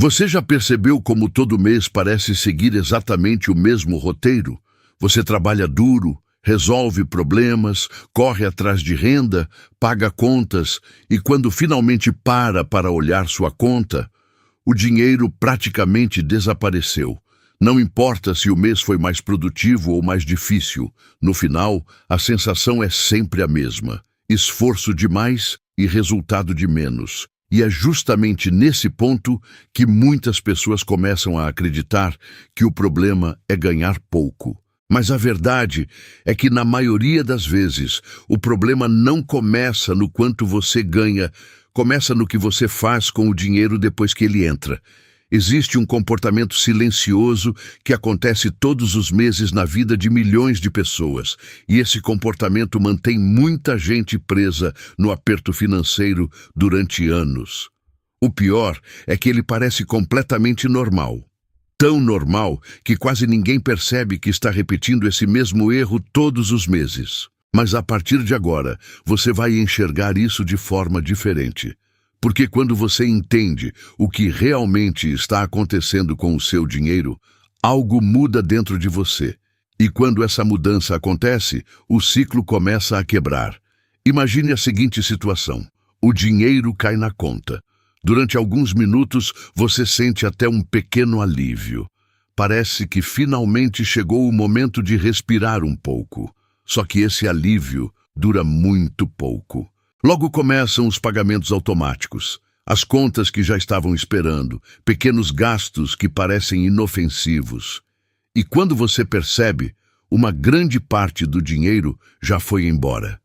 Você já percebeu como todo mês parece seguir exatamente o mesmo roteiro? Você trabalha duro, resolve problemas, corre atrás de renda, paga contas e quando finalmente para olhar sua conta, o dinheiro praticamente desapareceu. Não importa se o mês foi mais produtivo ou mais difícil, no final, a sensação é sempre a mesma: esforço demais e resultado de menos. E é justamente nesse ponto que muitas pessoas começam a acreditar que o problema é ganhar pouco. Mas a verdade é que, na maioria das vezes, o problema não começa no quanto você ganha, começa no que você faz com o dinheiro depois que ele entra. Existe um comportamento silencioso que acontece todos os meses na vida de milhões de pessoas, e esse comportamento mantém muita gente presa no aperto financeiro durante anos. O pior é que ele parece completamente normal. Tão normal que quase ninguém percebe que está repetindo esse mesmo erro todos os meses. Mas a partir de agora, você vai enxergar isso de forma diferente. Porque quando você entende o que realmente está acontecendo com o seu dinheiro, algo muda dentro de você. E quando essa mudança acontece, o ciclo começa a quebrar. Imagine a seguinte situação: o dinheiro cai na conta. Durante alguns minutos, você sente até um pequeno alívio. Parece que finalmente chegou o momento de respirar um pouco. Só que esse alívio dura muito pouco. Logo começam os pagamentos automáticos, as contas que já estavam esperando, pequenos gastos que parecem inofensivos. E quando você percebe, uma grande parte do dinheiro já foi embora.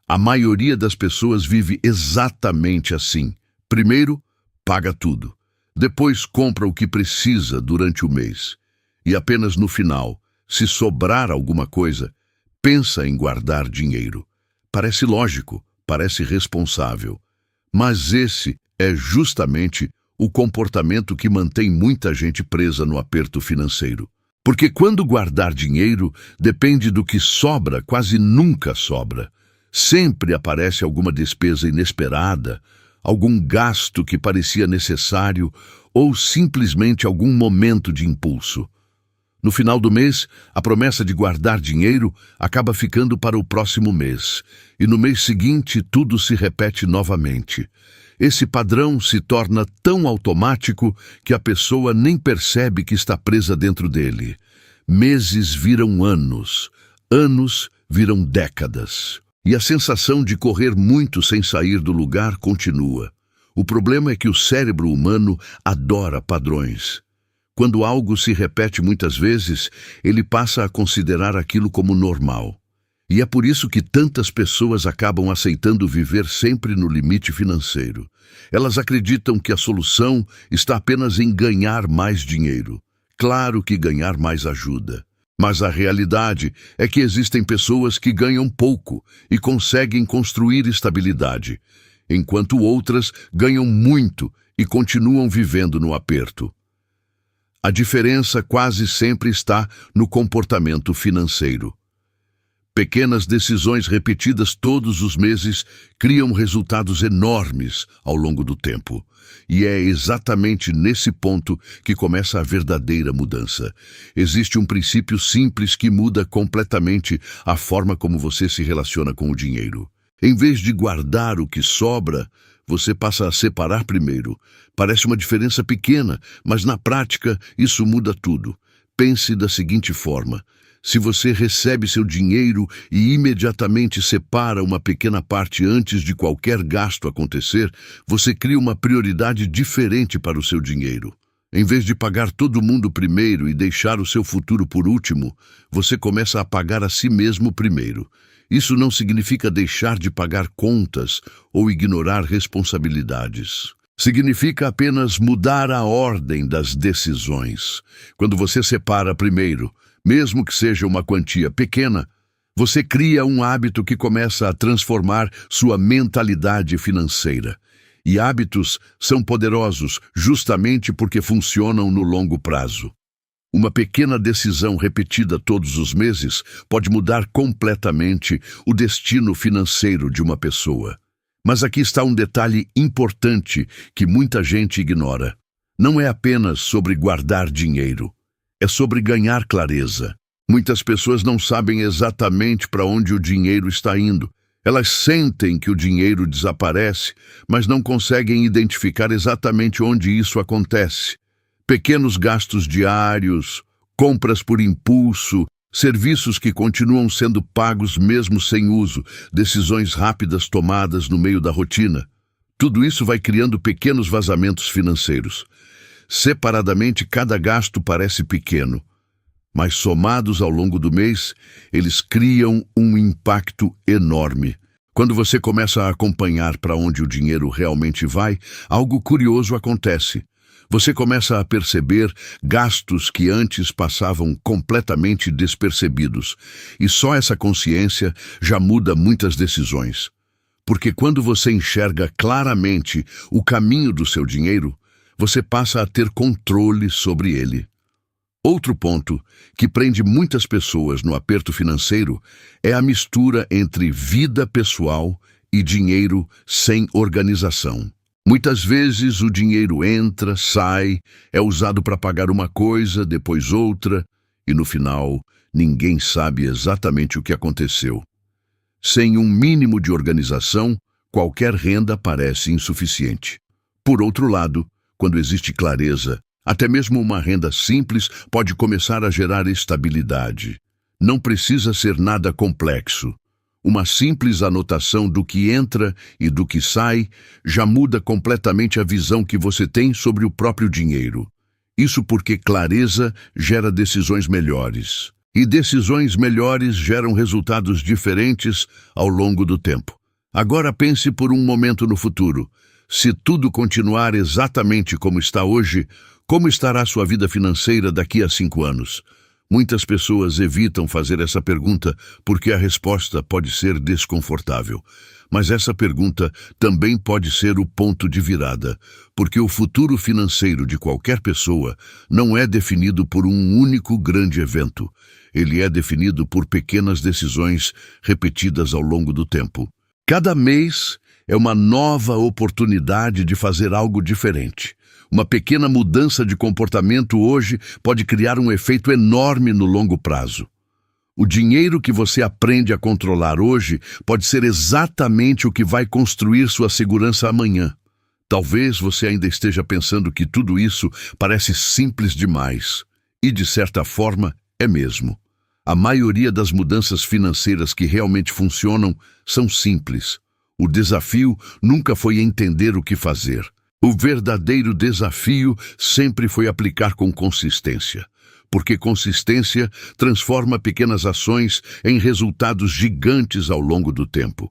A maioria das pessoas vive exatamente assim. Primeiro, paga tudo. Depois compra o que precisa durante o mês. E apenas no final, se sobrar alguma coisa, pensa em guardar dinheiro. Parece lógico. Parece responsável, mas esse é justamente o comportamento que mantém muita gente presa no aperto financeiro. Porque quando guardar dinheiro depende do que sobra, quase nunca sobra. Sempre aparece alguma despesa inesperada, algum gasto que parecia necessário ou simplesmente algum momento de impulso. No final do mês, a promessa de guardar dinheiro acaba ficando para o próximo mês, e no mês seguinte tudo se repete novamente. Esse padrão se torna tão automático que a pessoa nem percebe que está presa dentro dele. Meses viram anos, anos viram décadas, e a sensação de correr muito sem sair do lugar continua. O problema é que o cérebro humano adora padrões. Quando algo se repete muitas vezes, ele passa a considerar aquilo como normal. E é por isso que tantas pessoas acabam aceitando viver sempre no limite financeiro. Elas acreditam que a solução está apenas em ganhar mais dinheiro. Claro que ganhar mais ajuda. Mas a realidade é que existem pessoas que ganham pouco e conseguem construir estabilidade, enquanto outras ganham muito e continuam vivendo no aperto. A diferença quase sempre está no comportamento financeiro. Pequenas decisões repetidas todos os meses criam resultados enormes ao longo do tempo. E é exatamente nesse ponto que começa a verdadeira mudança. Existe um princípio simples que muda completamente a forma como você se relaciona com o dinheiro. Em vez de guardar o que sobra, você passa a separar primeiro. Parece uma diferença pequena, mas na prática isso muda tudo. Pense da seguinte forma: se você recebe seu dinheiro e imediatamente separa uma pequena parte antes de qualquer gasto acontecer, você cria uma prioridade diferente para o seu dinheiro. Em vez de pagar todo mundo primeiro e deixar o seu futuro por último, você começa a pagar a si mesmo primeiro. Isso não significa deixar de pagar contas ou ignorar responsabilidades. Significa apenas mudar a ordem das decisões. Quando você separa primeiro, mesmo que seja uma quantia pequena, você cria um hábito que começa a transformar sua mentalidade financeira. E hábitos são poderosos justamente porque funcionam no longo prazo. Uma pequena decisão repetida todos os meses pode mudar completamente o destino financeiro de uma pessoa. Mas aqui está um detalhe importante que muita gente ignora. Não é apenas sobre guardar dinheiro, é sobre ganhar clareza. Muitas pessoas não sabem exatamente para onde o dinheiro está indo. Elas sentem que o dinheiro desaparece, mas não conseguem identificar exatamente onde isso acontece. Pequenos gastos diários, compras por impulso, serviços que continuam sendo pagos mesmo sem uso, decisões rápidas tomadas no meio da rotina. Tudo isso vai criando pequenos vazamentos financeiros. Separadamente, cada gasto parece pequeno, mas somados ao longo do mês, eles criam um impacto enorme. Quando você começa a acompanhar para onde o dinheiro realmente vai, algo curioso acontece. Você começa a perceber gastos que antes passavam completamente despercebidos. E só essa consciência já muda muitas decisões. Porque quando você enxerga claramente o caminho do seu dinheiro, você passa a ter controle sobre ele. Outro ponto que prende muitas pessoas no aperto financeiro é a mistura entre vida pessoal e dinheiro sem organização. Muitas vezes o dinheiro entra, sai, é usado para pagar uma coisa, depois outra, e no final ninguém sabe exatamente o que aconteceu. Sem um mínimo de organização, qualquer renda parece insuficiente. Por outro lado, quando existe clareza, até mesmo uma renda simples pode começar a gerar estabilidade. Não precisa ser nada complexo. Uma simples anotação do que entra e do que sai já muda completamente a visão que você tem sobre o próprio dinheiro. Isso porque clareza gera decisões melhores. E decisões melhores geram resultados diferentes ao longo do tempo. Agora pense por um momento no futuro. Se tudo continuar exatamente como está hoje, como estará sua vida financeira daqui a 5 anos? Muitas pessoas evitam fazer essa pergunta porque a resposta pode ser desconfortável. Mas essa pergunta também pode ser o ponto de virada, porque o futuro financeiro de qualquer pessoa não é definido por um único grande evento. Ele é definido por pequenas decisões repetidas ao longo do tempo. Cada mês é uma nova oportunidade de fazer algo diferente. Uma pequena mudança de comportamento hoje pode criar um efeito enorme no longo prazo. O dinheiro que você aprende a controlar hoje pode ser exatamente o que vai construir sua segurança amanhã. Talvez você ainda esteja pensando que tudo isso parece simples demais. E, de certa forma, é mesmo. A maioria das mudanças financeiras que realmente funcionam são simples. O desafio nunca foi entender o que fazer. O verdadeiro desafio sempre foi aplicar com consistência, porque consistência transforma pequenas ações em resultados gigantes ao longo do tempo.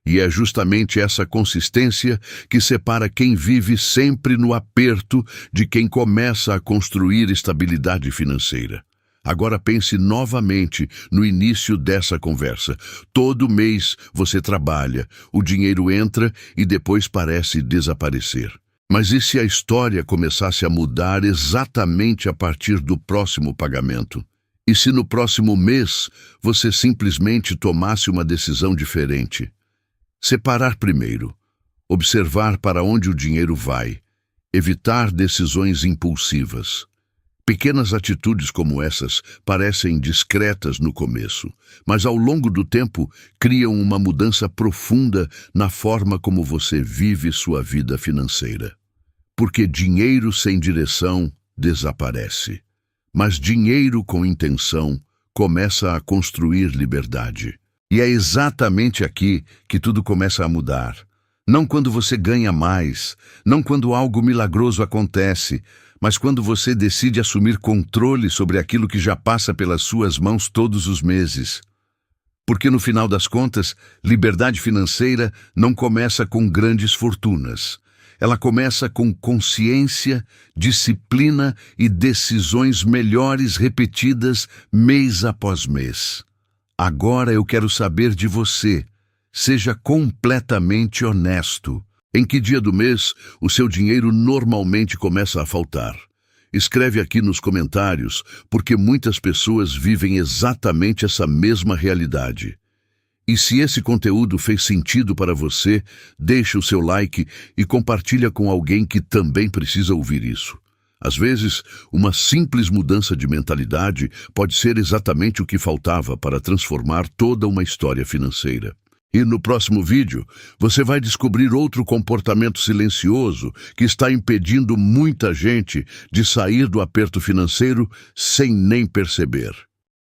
E é justamente essa consistência que separa quem vive sempre no aperto de quem começa a construir estabilidade financeira. Agora pense novamente no início dessa conversa. Todo mês você trabalha, o dinheiro entra e depois parece desaparecer. Mas e se a história começasse a mudar exatamente a partir do próximo pagamento? E se no próximo mês você simplesmente tomasse uma decisão diferente? Separar primeiro, observar para onde o dinheiro vai, evitar decisões impulsivas. Pequenas atitudes como essas parecem discretas no começo, mas ao longo do tempo criam uma mudança profunda na forma como você vive sua vida financeira. Porque dinheiro sem direção desaparece, mas dinheiro com intenção começa a construir liberdade. E é exatamente aqui que tudo começa a mudar. Não quando você ganha mais, não quando algo milagroso acontece, mas quando você decide assumir controle sobre aquilo que já passa pelas suas mãos todos os meses. Porque no final das contas, liberdade financeira não começa com grandes fortunas. Ela começa com consciência, disciplina e decisões melhores repetidas mês após mês. Agora eu quero saber de você. Seja completamente honesto. Em que dia do mês o seu dinheiro normalmente começa a faltar? Escreve aqui nos comentários, porque muitas pessoas vivem exatamente essa mesma realidade. E se esse conteúdo fez sentido para você, deixe o seu like e compartilha com alguém que também precisa ouvir isso. Às vezes, uma simples mudança de mentalidade pode ser exatamente o que faltava para transformar toda uma história financeira. E no próximo vídeo, você vai descobrir outro comportamento silencioso que está impedindo muita gente de sair do aperto financeiro sem nem perceber.